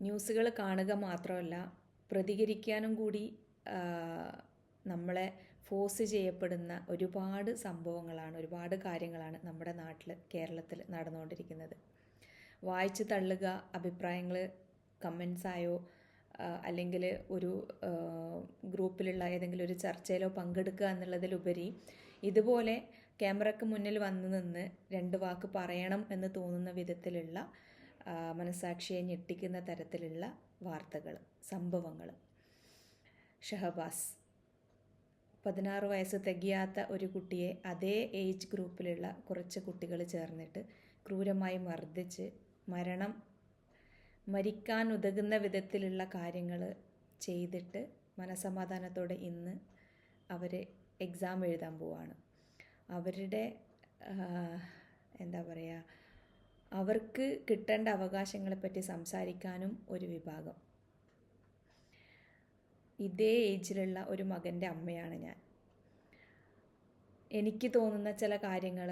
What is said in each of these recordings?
ന്യൂസുകൾ കാണുക മാത്രമല്ല പ്രതികരിക്കാനും കൂടി നമ്മളെ ഫോഴ്സ് ചെയ്യപ്പെടുന്ന ഒരുപാട് സംഭവങ്ങളാണ്, ഒരുപാട് കാര്യങ്ങളാണ് നമ്മുടെ നാട്ടിൽ, കേരളത്തിൽ നടന്നുകൊണ്ടിരിക്കുന്നത്. വായിച്ച് തള്ളുക, അഭിപ്രായങ്ങൾ കമൻസായോ അല്ലെങ്കിൽ ഒരു ഗ്രൂപ്പിലുള്ള ഏതെങ്കിലും ഒരു ചർച്ചയിലോ പങ്കെടുക്കുക എന്നുള്ളതിലുപരി ഇതുപോലെ ക്യാമറയ്ക്ക് മുന്നിൽ വന്നു നിന്ന് രണ്ട് വാക്ക് പറയണം എന്ന് തോന്നുന്ന വിധത്തിലുള്ള മനസാക്ഷിയെ ഞെട്ടിക്കുന്ന തരത്തിലുള്ള വാർത്തകൾ, സംഭവങ്ങൾ. ഷഹബാസ് 16 വയസ്സ് തികയാത്ത ഒരു കുട്ടിയെ അതേ ഏജ് ഗ്രൂപ്പിലുള്ള കുറച്ച് കുട്ടികൾ ചേർന്നിട്ട് ക്രൂരമായി മർദ്ദിച്ച് മരിക്കാൻ ഉതകുന്ന വിധത്തിലുള്ള കാര്യങ്ങൾ ചെയ്തിട്ട് മനസമാധാനത്തോടെ ഇന്ന് അവർ എക്സാം എഴുതാൻ പോവാണ്. അവരുടെ എന്താ പറയുക, അവർക്ക് കിട്ടേണ്ട അവകാശങ്ങളെപ്പറ്റി സംസാരിക്കാനും ഒരു വിഭാഗം. ഇതേ ഏജിലുള്ള ഒരു മകൻ്റെ അമ്മയാണ് ഞാൻ. എനിക്ക് തോന്നുന്ന ചില കാര്യങ്ങൾ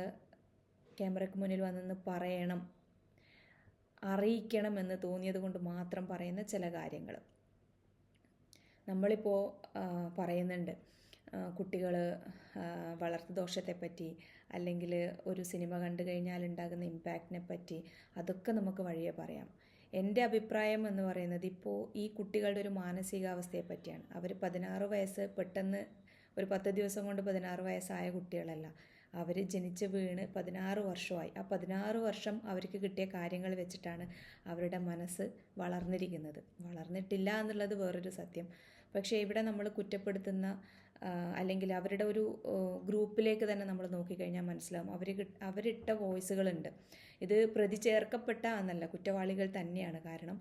ക്യാമറയ്ക്ക് മുന്നിൽ വന്നെന്ന് പറയണം, അറിയിക്കണം എന്ന് തോന്നിയത് കൊണ്ട് മാത്രം പറയുന്ന ചില കാര്യങ്ങൾ. നമ്മളിപ്പോൾ പറയുന്നുണ്ട് കുട്ടികൾ വളർത്തു ദോഷത്തെപ്പറ്റി, അല്ലെങ്കിൽ ഒരു സിനിമ കണ്ടു കഴിഞ്ഞാൽ ഉണ്ടാകുന്ന ഇമ്പാക്റ്റിനെ പറ്റി, അതൊക്കെ നമുക്ക് വഴിയെ പറയാം. എൻ്റെ അഭിപ്രായം എന്ന് പറയുന്നത് ഇപ്പോൾ ഈ കുട്ടികളുടെ ഒരു മാനസികാവസ്ഥയെ പറ്റിയാണ്. അവർ 16 വയസ്സ് പെട്ടെന്ന് ഒരു 10 ദിവസം കൊണ്ട് 16 വയസ്സായ കുട്ടികളല്ല. അവർ ജനിച്ച് വീണ് 16 വർഷമായി. ആ 16 വർഷം അവർക്ക് കിട്ടിയ കാര്യങ്ങൾ വെച്ചിട്ടാണ് അവരുടെ മനസ്സ് വളർന്നിരിക്കുന്നത്. വളർന്നിട്ടില്ല എന്നുള്ളത് വേറൊരു സത്യം. പക്ഷേ ഇവിടെ നമ്മൾ കുറ്റപ്പെടുത്തുന്ന അല്ലെങ്കിൽ അവരുടെ ഒരു ഗ്രൂപ്പിലേക്ക് തന്നെ നമ്മൾ നോക്കിക്കഴിഞ്ഞാൽ മനസ്സിലാവും അവരിട്ട വോയിസുകളുണ്ട്. ഇത് പ്രതി ചേർക്കപ്പെട്ട എന്നല്ല, കുറ്റവാളികൾ തന്നെയാണ്. കാരണം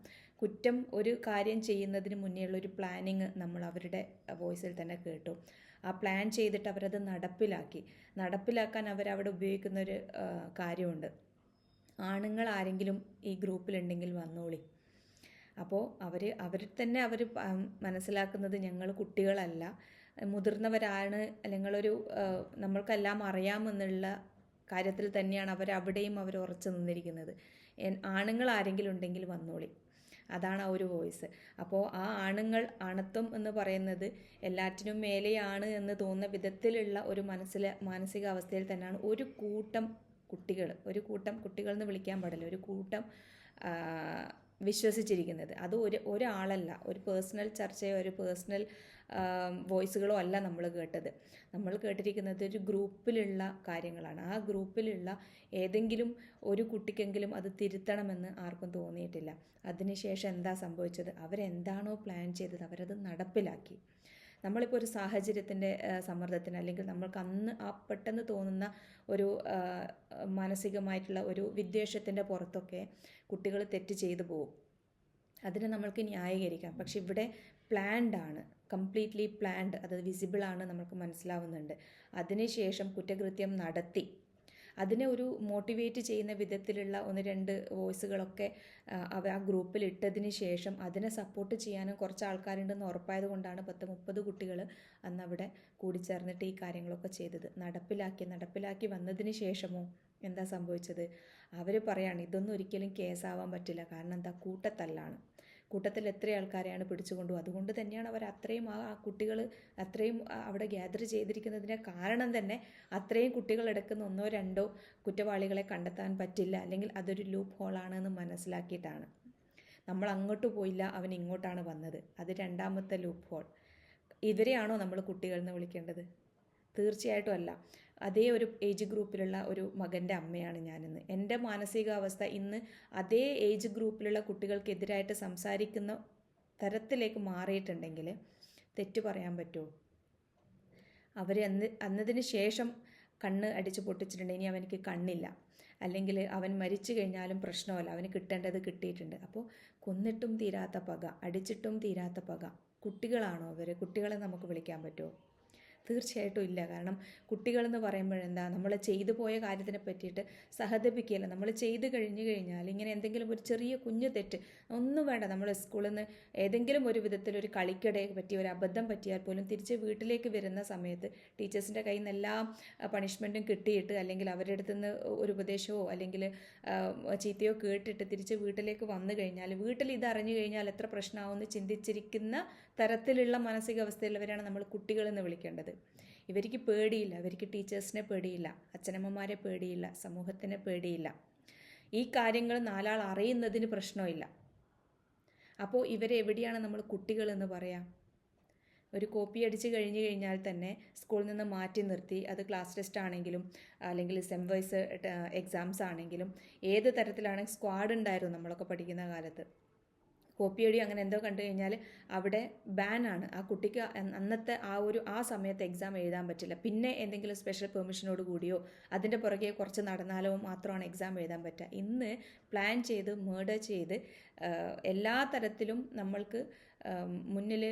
ഒരു കാര്യം ചെയ്യുന്നതിന് മുന്നേയുള്ള ഒരു പ്ലാനിങ് നമ്മൾ അവരുടെ വോയിസിൽ തന്നെ കേട്ടു. ആ പ്ലാൻ ചെയ്തിട്ട് അവരത് നടപ്പിലാക്കാൻ അവരവിടെ ഉപയോഗിക്കുന്നൊരു കാര്യമുണ്ട്. ആണുങ്ങൾ ആരെങ്കിലും ഈ ഗ്രൂപ്പിലുണ്ടെങ്കിൽ വന്നോളി. അപ്പോൾ അവർ തന്നെ മനസ്സിലാക്കുന്നത് ഞങ്ങൾ കുട്ടികളല്ല, മുതിർന്നവരാണ്, അല്ലെങ്കിൽ നമ്മൾക്കെല്ലാം അറിയാമെന്നുള്ള കാര്യത്തിൽ തന്നെയാണ് അവരവിടെയും അവർ ഉറച്ചു നിന്നിരിക്കുന്നത്. ആണുങ്ങൾ ആരെങ്കിലും ഉണ്ടെങ്കിൽ വന്നോളി, അതാണ് ആ ഒരു വോയിസ്. അപ്പോൾ ആ ആണത്വം എന്ന് പറയുന്നത് എല്ലാറ്റിനും മേലെയാണ് എന്ന് തോന്നുന്ന വിധത്തിലുള്ള ഒരു മാനസികാവസ്ഥയിൽ തന്നെയാണ് ഒരു കൂട്ടം കുട്ടികൾ എന്ന് വിളിക്കാൻ പാടില്ല, ഒരു കൂട്ടം വിശ്വസിച്ചിരിക്കുന്നത്. അത് ഒരാളല്ല, ഒരു പേഴ്സണൽ ചർച്ചയോ ഒരു പേഴ്സണൽ വോയിസുകളോ അല്ല നമ്മൾ കേട്ടത്. നമ്മൾ കേട്ടിരിക്കുന്നത് ഒരു ഗ്രൂപ്പിലുള്ള കാര്യങ്ങളാണ്. ആ ഗ്രൂപ്പിലുള്ള ഏതെങ്കിലും ഒരു കുട്ടിക്കെങ്കിലും അത് തിരുത്തണമെന്ന് ആർക്കും തോന്നിയിട്ടില്ല. അതിനുശേഷം എന്താ സംഭവിച്ചത്? അവരെന്താണോ പ്ലാൻ ചെയ്തത് അവരത് നടപ്പിലാക്കി. നമ്മളിപ്പോൾ ഒരു സാഹചര്യത്തിൻ്റെ സമ്മർദ്ദത്തിന്, അല്ലെങ്കിൽ നമ്മൾക്ക് അന്ന് പെട്ടെന്ന് തോന്നുന്ന ഒരു മാനസികമായിട്ടുള്ള ഒരു വിദ്വേഷത്തിൻ്റെ പുറത്തൊക്കെ കുട്ടികൾ തെറ്റ് ചെയ്തു പോകും. അതിനെ നമ്മൾക്ക് ന്യായീകരിക്കാം. പക്ഷെ ഇവിടെ പ്ലാൻഡ് ആണ്, കംപ്ലീറ്റ്ലി പ്ലാൻഡ്, അത് വിസിബിളാണ്, നമുക്ക് മനസ്സിലാവുന്നുണ്ട്. അതിനുശേഷം കുറ്റകൃത്യം നടത്തി അതിനെ ഒരു മോട്ടിവേറ്റ് ചെയ്യുന്ന വിധത്തിലുള്ള 1-2 വോയിസുകളൊക്കെ ആ ഗ്രൂപ്പിൽ ഇട്ടതിന് ശേഷം അതിനെ സപ്പോർട്ട് ചെയ്യാനും കുറച്ച് ആൾക്കാരുണ്ടെന്ന് ഉറപ്പായത് കൊണ്ടാണ് 10-30 കുട്ടികൾ അന്ന് അവിടെ കൂടിച്ചേർന്നിട്ട് ഈ കാര്യങ്ങളൊക്കെ ചെയ്തത്. നടപ്പിലാക്കി വന്നതിന് ശേഷമോ എന്താ സംഭവിച്ചത്? അവർ പറയാണ് ഇതൊന്നും ഒരിക്കലും കേസാവാൻ പറ്റില്ല. കാരണം എന്താ? കൂട്ടത്തിൽ എത്ര ആൾക്കാരെയാണ് പിടിച്ചുകൊണ്ടുപോകും. അതുകൊണ്ട് തന്നെയാണ് അവർ അത്രയും ആ കുട്ടികൾ അത്രയും അവിടെ ഗ്യാദർ ചെയ്തിരിക്കുന്നതിൻ്റെ കാരണം തന്നെ അത്രയും കുട്ടികൾ എടുക്കുന്ന 1-2 കുറ്റവാളികളെ കണ്ടെത്താൻ പറ്റില്ല, അല്ലെങ്കിൽ അതൊരു ലൂപ്പ് ഹോളാണെന്ന് മനസ്സിലാക്കിയിട്ടാണ്. നമ്മൾ അങ്ങോട്ട് പോയില്ല, അവൻ ഇങ്ങോട്ടാണ് വന്നത്, അത് 2ാമത്തെ ലൂപ്പ് ഹോൾ. ഇവരെയാണോ നമ്മൾ കുട്ടികൾ എന്ന് വിളിക്കേണ്ടത്? തീർച്ചയായിട്ടും അല്ല. അതേ ഒരു ഏജ് ഗ്രൂപ്പിലുള്ള ഒരു മകൻ്റെ അമ്മയാണ് ഞാനിന്ന്. എൻ്റെ മാനസികാവസ്ഥ ഇന്ന് അതേ ഏജ് ഗ്രൂപ്പിലുള്ള കുട്ടികൾക്കെതിരായിട്ട് സംസാരിക്കുന്ന തരത്തിലേക്ക് മാറിയിട്ടുണ്ടെങ്കിൽ തെറ്റ് പറയാൻ പറ്റുമോ? അവർ അന്നതിന് ശേഷം കണ്ണ് അടിച്ച് പൊട്ടിച്ചിട്ടുണ്ടെങ്കിൽ ഇനി അവനിക്ക് കണ്ണില്ല, അല്ലെങ്കിൽ അവൻ മരിച്ചു കഴിഞ്ഞാലും പ്രശ്നമല്ല, അവന് കിട്ടേണ്ടത് കിട്ടിയിട്ടുണ്ട്. അപ്പോൾ കൊന്നിട്ടും തീരാത്ത പക, അടിച്ചിട്ടും തീരാത്ത പക. കുട്ടികളാണോ അവർ? കുട്ടികളെ നമുക്ക് വിളിക്കാൻ പറ്റുമോ? തീർച്ചയായിട്ടും ഇല്ല. കാരണം കുട്ടികളെന്ന് പറയുമ്പോഴെന്താ, നമ്മൾ ചെയ്തു പോയ കാര്യത്തിനെ പറ്റിയിട്ട് സഹതപിക്കുകയല്ല. നമ്മൾ ചെയ്ത് കഴിഞ്ഞു കഴിഞ്ഞാൽ ഇങ്ങനെ എന്തെങ്കിലും ഒരു ചെറിയ കുഞ്ഞു തെറ്റ് ഒന്നും വേണ്ട, നമ്മൾ സ്കൂളിൽ നിന്ന് ഏതെങ്കിലും ഒരു വിധത്തിൽ ഒരു കളിക്കിടെ പറ്റിയ ഒരു അബദ്ധം പറ്റിയാൽ പോലും തിരിച്ച് വീട്ടിലേക്ക് വരുന്ന സമയത്ത് ടീച്ചേഴ്സിൻ്റെ കയ്യിൽ നിന്ന് എല്ലാ പണിഷ്മെൻറ്റും കിട്ടിയിട്ട്, അല്ലെങ്കിൽ അവരുടെ അടുത്ത് നിന്ന് ഒരു ഉപദേശമോ അല്ലെങ്കിൽ ചീത്തയോ കേട്ടിട്ട് തിരിച്ച് വീട്ടിലേക്ക് വന്നു കഴിഞ്ഞാൽ, വീട്ടിൽ ഇത് അറിഞ്ഞു കഴിഞ്ഞാൽ എത്ര പ്രശ്നമാവുമെന്ന് ചിന്തിച്ചിരിക്കുന്ന തരത്തിലുള്ള മാനസികാവസ്ഥയുള്ളവരാണ് നമ്മൾ കുട്ടികളെന്ന് വിളിക്കേണ്ടത്. ഇവർക്ക് പേടിയില്ല, ഇവർക്ക് ടീച്ചേഴ്സിനെ പേടിയില്ല, അച്ഛനമ്മമാരെ പേടിയില്ല, സമൂഹത്തിനെ പേടിയില്ല. ഈ കാര്യങ്ങൾ നാലാൾ അറിയുന്നതിന് പ്രശ്നമില്ല. അപ്പോൾ ഇവരെവിടെയാണ് നമ്മൾ കുട്ടികളെന്ന് പറയാം? ഒരു കോപ്പി അടിച്ച് കഴിഞ്ഞ് കഴിഞ്ഞാൽ തന്നെ സ്കൂളിൽ നിന്ന് മാറ്റി നിർത്തി, അത് ക്ലാസ് ടെസ്റ്റ് ആണെങ്കിലും അല്ലെങ്കിൽ സെം വൈസ് എക്സാംസ് ആണെങ്കിലും ഏത് തരത്തിലാണെങ്കിൽ സ്ക്വാഡ് ഉണ്ടായിരുന്നു നമ്മളൊക്കെ പഠിക്കുന്ന കാലത്ത്. കോപ്പിയടി അങ്ങനെ എന്തോ കണ്ടു കഴിഞ്ഞാൽ അവിടെ ബാനാണ്. ആ കുട്ടിക്ക് അന്നത്തെ ആ സമയത്ത് എക്സാം എഴുതാൻ പറ്റില്ല. പിന്നെ എന്തെങ്കിലും സ്പെഷ്യൽ പെർമിഷനോട് കൂടിയോ അതിൻ്റെ പുറകെ കുറച്ച് നടന്നാലോ മാത്രമാണ് എക്സാം എഴുതാൻ പറ്റുക. ഇന്ന് പ്ലാൻ ചെയ്ത് മേർഡർ ചെയ്ത് എല്ലാ തരത്തിലും നമ്മൾക്ക് മുന്നിൽ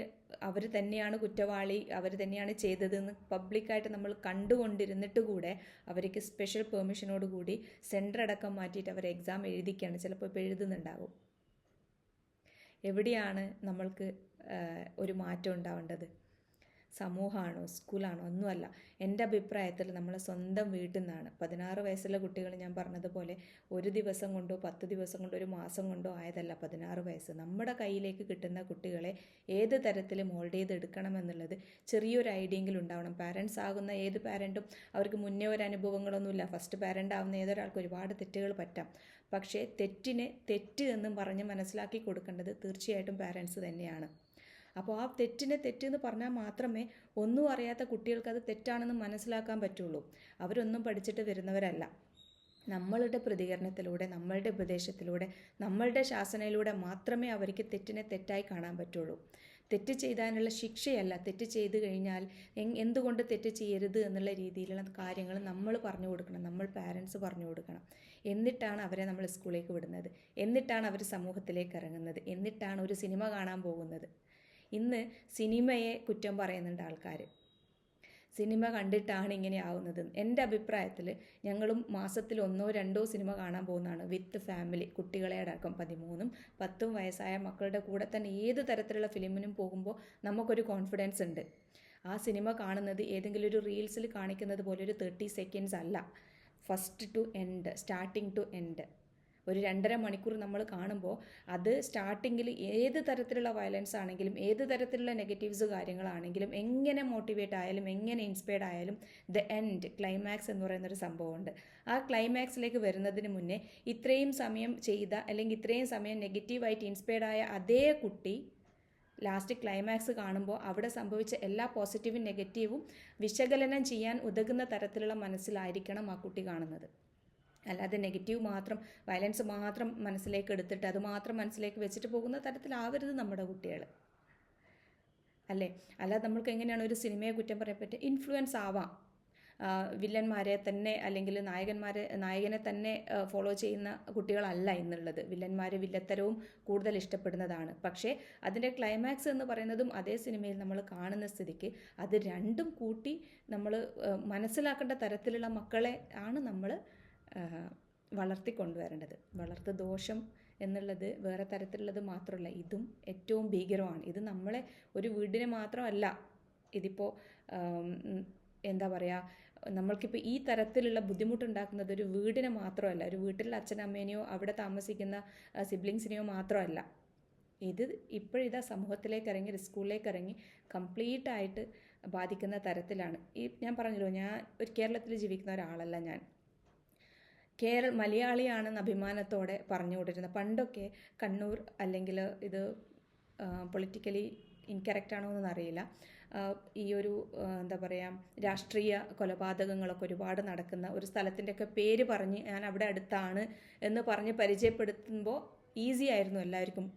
അവർ തന്നെയാണ് കുറ്റവാളി, അവർ തന്നെയാണ് ചെയ്തതെന്ന് പബ്ലിക്കായിട്ട് നമ്മൾ കണ്ടുകൊണ്ടിരുന്നിട്ട് കൂടെ അവർക്ക് സ്പെഷ്യൽ പെർമിഷനോട് കൂടി സെൻറ്റർ അടക്കം മാറ്റിയിട്ട് അവർ എക്സാം എഴുതിക്കുകയാണ്. ചിലപ്പോൾ ഇപ്പോൾ എഴുതുന്നുണ്ടാകും. എവിടെയാണ് നമ്മൾക്ക് ഒരു മാറ്റം ഉണ്ടാവേണ്ടത്? സമൂഹമാണോ, സ്കൂളാണോ? ഒന്നുമല്ല. എൻ്റെ അഭിപ്രായത്തിൽ നമ്മളെ സ്വന്തം വീട്ടിൽ നിന്നാണ്. 16 വയസ്സുള്ള കുട്ടികൾ ഞാൻ പറഞ്ഞതുപോലെ ഒരു ദിവസം കൊണ്ടോ 10 ദിവസം കൊണ്ടോ ഒരു മാസം കൊണ്ടോ ആയതല്ല 16 വയസ്സ്. നമ്മുടെ കയ്യിലേക്ക് കിട്ടുന്ന കുട്ടികളെ ഏത് തരത്തിൽ മോൾഡ് ചെയ്തെടുക്കണമെന്നുള്ളത് ചെറിയൊരു ഐഡിയെങ്കിലും ഉണ്ടാവണം. പാരൻസ് ആകുന്ന ഏത് പാരൻറ്റും അവർക്ക് മുന്നേ ഒരു അനുഭവങ്ങളൊന്നുമില്ല. ഫസ്റ്റ് പാരൻ്റ് ആവുന്ന ഏതൊരാൾക്ക് ഒരുപാട് തെറ്റുകൾ പറ്റാം. പക്ഷേ തെറ്റിനെ തെറ്റ് എന്നും പറഞ്ഞ് മനസ്സിലാക്കി കൊടുക്കേണ്ടത് തീർച്ചയായിട്ടും പാരൻസ് തന്നെയാണ്. അപ്പോൾ ആ തെറ്റിനെ തെറ്റെന്ന് പറഞ്ഞാൽ മാത്രമേ ഒന്നും അറിയാത്ത കുട്ടികൾക്ക് അത് തെറ്റാണെന്ന് മനസ്സിലാക്കാൻ പറ്റുള്ളൂ. അവരൊന്നും പഠിച്ചിട്ട് വരുന്നവരല്ല. നമ്മളുടെ പ്രതികരണത്തിലൂടെ, നമ്മളുടെ ഉപദേശത്തിലൂടെ, നമ്മളുടെ ശാസനയിലൂടെ മാത്രമേ അവർക്ക് തെറ്റിനെ തെറ്റായി കാണാൻ പറ്റുള്ളൂ. തെറ്റ് ചെയ്താനുള്ള ശിക്ഷയല്ല, തെറ്റ് ചെയ്ത് കഴിഞ്ഞാൽ എന്തുകൊണ്ട് തെറ്റ് ചെയ്യരുത് എന്നുള്ള രീതിയിലുള്ള കാര്യങ്ങൾ നമ്മൾ പറഞ്ഞു കൊടുക്കണം. നമ്മൾ പാരൻസ് പറഞ്ഞു കൊടുക്കണം. എന്നിട്ടാണ് അവരെ നമ്മൾ സ്കൂളിലേക്ക് വിടുന്നത്, എന്നിട്ടാണ് അവർ സമൂഹത്തിലേക്ക് ഇറങ്ങുന്നത്, എന്നിട്ടാണ് ഒരു സിനിമ കാണാൻ പോകുന്നത്. ഇന്ന് സിനിമയെ കുറ്റം പറയുന്നുണ്ട് ആൾക്കാർ. സിനിമ കണ്ടിട്ടാണ് ഇങ്ങനെ ആവുന്നത്. എൻ്റെ അഭിപ്രായത്തിൽ ഞങ്ങളും മാസത്തിൽ 1-2 സിനിമ കാണാൻ പോകുന്നതാണ് വിത്ത് ഫാമിലി. കുട്ടികളെ അടക്കം 13ഉം 10ഉം വയസ്സായ മക്കളുടെ കൂടെ തന്നെ ഏത് തരത്തിലുള്ള ഫിലിമിനും പോകുമ്പോൾ നമുക്കൊരു കോൺഫിഡൻസ് ഉണ്ട്. ആ സിനിമ കാണുന്നത് ഏതെങ്കിലും ഒരു റീൽസിൽ കാണിക്കുന്നത് പോലെ ഒരു 30 സെക്കൻഡ്സ് അല്ല, first to end, starting to end. ഒരു 2.5 മണിക്കൂർ നമ്മൾ കാണുമ്പോൾ അത് സ്റ്റാർട്ടിങ്ങിൽ ഏത് തരത്തിലുള്ള വയലൻസ് ആണെങ്കിലും, ഏത് തരത്തിലുള്ള നെഗറ്റീവ്സ് കാര്യങ്ങളാണെങ്കിലും, എങ്ങനെ മോട്ടിവേറ്റ് ആയാലും, എങ്ങനെ ഇൻസ്പയർഡ് ആയാലും, ദ എൻഡ്, ക്ലൈമാക്സ് എന്ന് പറയുന്നൊരു സംഭവമുണ്ട്. ആ ക്ലൈമാക്സിലേക്ക് വരുന്നതിന് മുന്നേ ഇത്രയും സമയം ചെയ്ത അല്ലെങ്കിൽ ഇത്രയും സമയം നെഗറ്റീവായിട്ട് ഇൻസ്പയർഡ് ആയ അതേ കുട്ടി ലാസ്റ്റ് ക്ലൈമാക്സ് കാണുമ്പോൾ അവിടെ സംഭവിച്ച എല്ലാ പോസിറ്റീവും നെഗറ്റീവും വിശകലനം ചെയ്യാൻ ഉതകുന്ന തരത്തിലുള്ള മനസ്സിലായിരിക്കണം ആ കുട്ടി കാണുന്നത്. അല്ലാതെ നെഗറ്റീവ് മാത്രം, വയലൻസ് മാത്രം മനസ്സിലേക്ക് എടുത്തിട്ട് അത് മാത്രം മനസ്സിലേക്ക് വെച്ചിട്ട് പോകുന്ന തരത്തിലാവരുത് നമ്മുടെ കുട്ടികൾ, അല്ലേ? അല്ലാതെ നമ്മൾക്ക് എങ്ങനെയാണ് ഒരു സിനിമയെ കുറ്റം പറയാൻ പറ്റുക? ഇൻഫ്ലുവൻസ് ആവാം. വില്ലന്മാരെ തന്നെ അല്ലെങ്കിൽ നായകനെ തന്നെ ഫോളോ ചെയ്യുന്ന കുട്ടികളല്ല ഇന്നുള്ളത്. വില്ലത്തരവും കൂടുതൽ ഇഷ്ടപ്പെടുന്നതാണ്. പക്ഷേ അതിൻ്റെ ക്ലൈമാക്സ് എന്ന് പറയുന്നതും അതേ സിനിമയിൽ നമ്മൾ കാണുന്ന സ്ഥിതിക്ക് അത് രണ്ടും കൂട്ടി നമ്മൾ മനസ്സിലാക്കേണ്ട തരത്തിലുള്ള മക്കളെ ആണ് നമ്മൾ വളർത്തിക്കൊണ്ടുവരേണ്ടത്. വളർത്തു ദോഷം എന്നുള്ളത് വേറെ തരത്തിലുള്ളത് മാത്രമല്ല, ഇതും ഏറ്റവും ഭീകരമാണ്. ഇത് നമ്മളെ ഒരു വീടിനെ മാത്രമല്ല, ഇതിപ്പോൾ എന്താ പറയുക, നമ്മൾക്കിപ്പോൾ ഈ തരത്തിലുള്ള ബുദ്ധിമുട്ടുണ്ടാക്കുന്നത് ഒരു വീടിനെ മാത്രമല്ല, ഒരു വീട്ടിലുള്ള അച്ഛനമ്മേനെയോ അവിടെ താമസിക്കുന്ന സിബ്ലിങ്സിനെയോ മാത്രമല്ല. ഇത് ഇപ്പോഴിതാ സമൂഹത്തിലേക്ക് ഇറങ്ങി, സ്കൂളിലേക്ക് ഇറങ്ങി കംപ്ലീറ്റായിട്ട് ബാധിക്കുന്ന തരത്തിലാണ്. ഞാൻ പറഞ്ഞല്ലോ, ഞാൻ ഒരു കേരളത്തിൽ ജീവിക്കുന്ന ഒരാളല്ല. ഞാൻ മലയാളിയാണെന്ന് അഭിമാനത്തോടെ പറഞ്ഞുകൊണ്ടിരുന്ന, പണ്ടൊക്കെ കണ്ണൂർ അല്ലെങ്കിൽ ഇത് പൊളിറ്റിക്കലി ഇൻകറക്റ്റ് ആണോ എന്നറിയില്ല, ഈ ഒരു എന്താ പറയുക, രാഷ്ട്രീയ കൊലപാതകങ്ങളൊക്കെ ഒരുപാട് നടക്കുന്ന ഒരു സ്ഥലത്തിൻ്റെയൊക്കെ പേര് പറഞ്ഞ് ഞാൻ അവിടെ അടുത്താണ് എന്ന് പറഞ്ഞ് പരിചയപ്പെടുത്തുമ്പോൾ ഈസി ആയിരുന്നു എല്ലാവർക്കും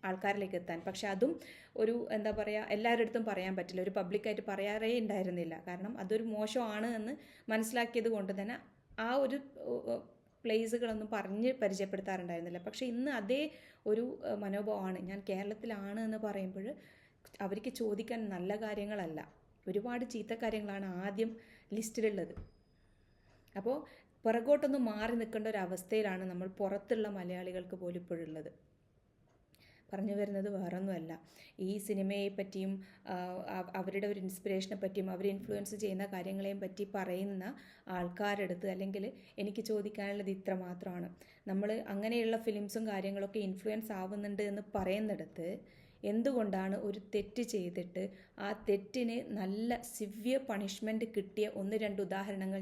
ആൾക്കാരിലേക്ക് എത്താൻ. പക്ഷെ അതും ഒരു എന്താ പറയുക, എല്ലാവരുടെ അടുത്തും പറയാൻ പറ്റില്ല, ഒരു പബ്ലിക്കായിട്ട് പറയാറേ ഉണ്ടായിരുന്നില്ല. കാരണം അതൊരു മോശമാണ് എന്ന് മനസ്സിലാക്കിയത് കൊണ്ട് തന്നെ ആ ഒരു പ്ലേസുകളൊന്നും പറഞ്ഞ് പരിചയപ്പെടുത്താറുണ്ടായിരുന്നില്ല. പക്ഷേ ഇന്ന് അതേ ഒരു മനോഭാവമാണ്. ഞാൻ കേരളത്തിലാണ് എന്ന് പറയുമ്പോൾ അവർക്ക് ചോദിക്കാൻ നല്ല കാര്യങ്ങളല്ല, ഒരുപാട് ചീത്ത കാര്യങ്ങളാണ് ആദ്യം ലിസ്റ്റിലുള്ളത്. അപ്പോൾ പുറകോട്ടൊന്ന് മാറി നിൽക്കേണ്ട ഒരു അവസ്ഥയിലാണ് നമ്മൾ പുറത്തുള്ള മലയാളികൾക്ക് പോലും ഇപ്പോഴുള്ളത്. പറഞ്ഞു വരുന്നത് വേറൊന്നുമല്ല, ഈ സിനിമയെ പറ്റിയും അവരുടെ ഒരു ഇൻസ്പിറേഷനെ പറ്റിയും അവർ ഇൻഫ്ലുവൻസ് ചെയ്യുന്ന കാര്യങ്ങളെയും പറ്റി പറയുന്ന ആൾക്കാരെടുത്ത് അല്ലെങ്കിൽ എനിക്ക് ചോദിക്കാനുള്ളത് ഇത്ര മാത്രമാണ്. നമ്മൾ അങ്ങനെയുള്ള ഫിലിംസും കാര്യങ്ങളൊക്കെ ഇൻഫ്ലുവൻസ് ആവുന്നുണ്ട് എന്ന് പറയുന്നിടത്ത് എന്തുകൊണ്ടാണ് ഒരു തെറ്റ് ചെയ്തിട്ട് ആ തെറ്റിന് നല്ല സിവിയർ പണിഷ്മെൻറ്റ് കിട്ടിയ 1-2 ഉദാഹരണങ്ങൾ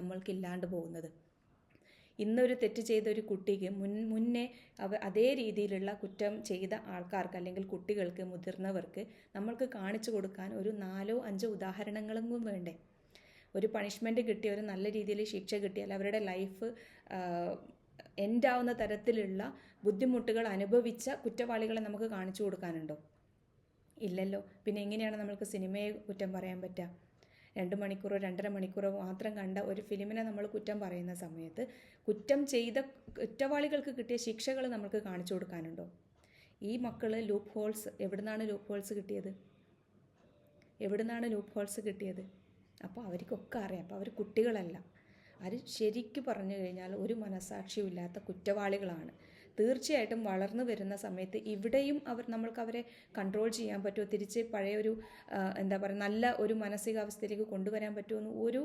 നമ്മൾക്കില്ലാണ്ട് പോകുന്നത്? ഇന്നൊരു തെറ്റ് ചെയ്ത ഒരു കുട്ടിക്ക് മുന്നേ അതേ രീതിയിലുള്ള കുറ്റം ചെയ്ത ആൾക്കാർക്ക് അല്ലെങ്കിൽ കുട്ടികൾക്ക്, മുതിർന്നവർക്ക് നമ്മൾക്ക് കാണിച്ചു കൊടുക്കാൻ ഒരു 4-5 ഉദാഹരണങ്ങളെങ്കിലും വേണ്ടേ? ഒരു പണിഷ്മെൻറ്റ് കിട്ടിയ, ഒരു നല്ല രീതിയിൽ ശിക്ഷ കിട്ടിയാൽ അവരുടെ ലൈഫ് എൻഡാവുന്ന തരത്തിലുള്ള ബുദ്ധിമുട്ടുകൾ അനുഭവിച്ച കുറ്റവാളികളെ നമുക്ക് കാണിച്ചു കൊടുക്കാനുണ്ടോ? ഇല്ലല്ലോ. പിന്നെ എങ്ങനെയാണ് നമ്മൾക്ക് സിനിമയെ കുറ്റം പറയാൻ പറ്റുക? 2 മണിക്കൂറോ 2.5 മണിക്കൂറോ മാത്രം കണ്ട ഒരു ഫിലിമിനെ നമ്മൾ കുറ്റം പറയുന്ന സമയത്ത് കുറ്റം ചെയ്ത കുറ്റവാളികൾക്ക് കിട്ടിയ ശിക്ഷകൾ നമ്മൾക്ക് കാണിച്ചു കൊടുക്കാനുണ്ടോ? ഈ മക്കൾ ലൂപ്പ് ഹോൾസ്, എവിടുന്നാണ് ലൂപ്പ് ഹോൾസ് കിട്ടിയത്? അപ്പോൾ അവർക്കൊക്കെ അറിയാം. അപ്പോൾ അവർ കുട്ടികളല്ല, അവർ ശരിക്കും പറഞ്ഞു കഴിഞ്ഞാൽ ഒരു മനസാക്ഷിയും ഇല്ലാത്ത കുറ്റവാളികളാണ്. തീർച്ചയായിട്ടും വളർന്നു വരുന്ന സമയത്ത് ഇവിടെയും നമ്മൾക്ക് അവരെ കൺട്രോൾ ചെയ്യാൻ പറ്റുമോ, തിരിച്ച് പഴയ ഒരു എന്താ പറയുക നല്ല ഒരു മാനസികാവസ്ഥയിലേക്ക് കൊണ്ടുവരാൻ പറ്റുമെന്ന് ഒരു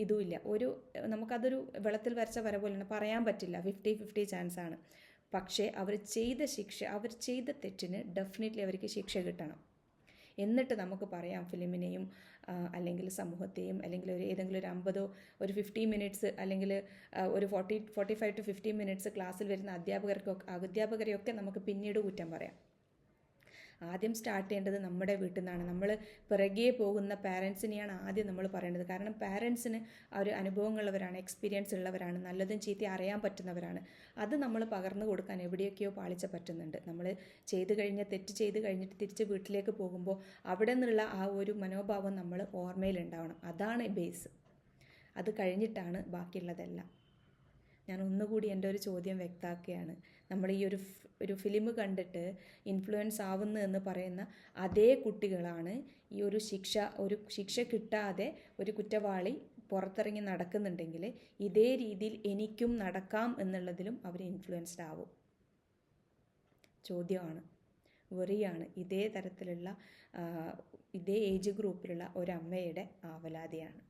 ഇതുമില്ല. നമുക്കതൊരു വെള്ളത്തിൽ വരച്ച വര പോലെയാണ്, പറയാൻ പറ്റില്ല. 50-50 ചാൻസാണ്. പക്ഷേ അവർ ചെയ്ത തെറ്റിന് ഡെഫിനറ്റ്ലി അവർക്ക് ശിക്ഷ കിട്ടണം. എന്നിട്ട് നമുക്ക് പറയാം ഫിലിമിനെയും അല്ലെങ്കിൽ സമൂഹത്തെയും അല്ലെങ്കിൽ ഏതെങ്കിലും ഒരു 50 ഒരു 50 മിനിറ്റ്സ് അല്ലെങ്കിൽ ഒരു 45 to 50 മിനിറ്റ്സ് ക്ലാസ്സിൽ വരുന്ന അധ്യാപകരെയൊക്കെ നമുക്ക് പിന്നീട് കുറ്റം പറയാം. ആദ്യം സ്റ്റാർട്ട് ചെയ്യേണ്ടത് നമ്മുടെ വീട്ടിൽ നിന്നാണ്. നമ്മൾ പിറകെ പോകുന്ന പാരൻസിനെയാണ് ആദ്യം നമ്മൾ പറയേണ്ടത്. കാരണം പാരൻസിന് ഒരു അനുഭവങ്ങളുള്ളവരാണ്, എക്സ്പീരിയൻസ് ഉള്ളവരാണ്, നല്ലതും ചീത്തയും അറിയാൻ പറ്റുന്നവരാണ്. അത് നമ്മൾ പകർന്നു കൊടുക്കാൻ എവിടെയൊക്കെയോ പാളിച്ച പറ്റുന്നുണ്ട്. നമ്മൾ തെറ്റ് ചെയ്ത് കഴിഞ്ഞിട്ട് തിരിച്ച് വീട്ടിലേക്ക് പോകുമ്പോൾ അവിടെ നിന്നുള്ള ആ ഒരു മനോഭാവം നമ്മൾ ഓർമ്മയിലുണ്ടാവണം. അതാണ് ബേസ്. അത് കഴിഞ്ഞിട്ടാണ് ബാക്കിയുള്ളതെല്ലാം. ഞാൻ ഒന്നുകൂടി എൻ്റെ ഒരു ചോദ്യം വ്യക്തമാക്കുകയാണ്. നമ്മൾ ഈ ഒരു ഫിലിം കണ്ടിട്ട് ഇൻഫ്ലുവൻസ് ആവുന്നു എന്ന് പറയുന്ന അതേ കുട്ടികളാണ് ഈ ഒരു ശിക്ഷ കിട്ടാതെ ഒരു കുറ്റവാളി പുറത്തിറങ്ങി നടക്കുന്നുണ്ടെങ്കിൽ ഇതേ രീതിയിൽ എനിക്കും നടക്കാം എന്നുള്ളതിലും അവർ ഇൻഫ്ലുവൻസ്ഡ് ആവും. ചോദ്യമാണ്, വെറിയാണ്. ഇതേ തരത്തിലുള്ള ഇതേ ഏജ് ഗ്രൂപ്പിലുള്ള ഒരമ്മയുടെ ആവലാതിയാണ്.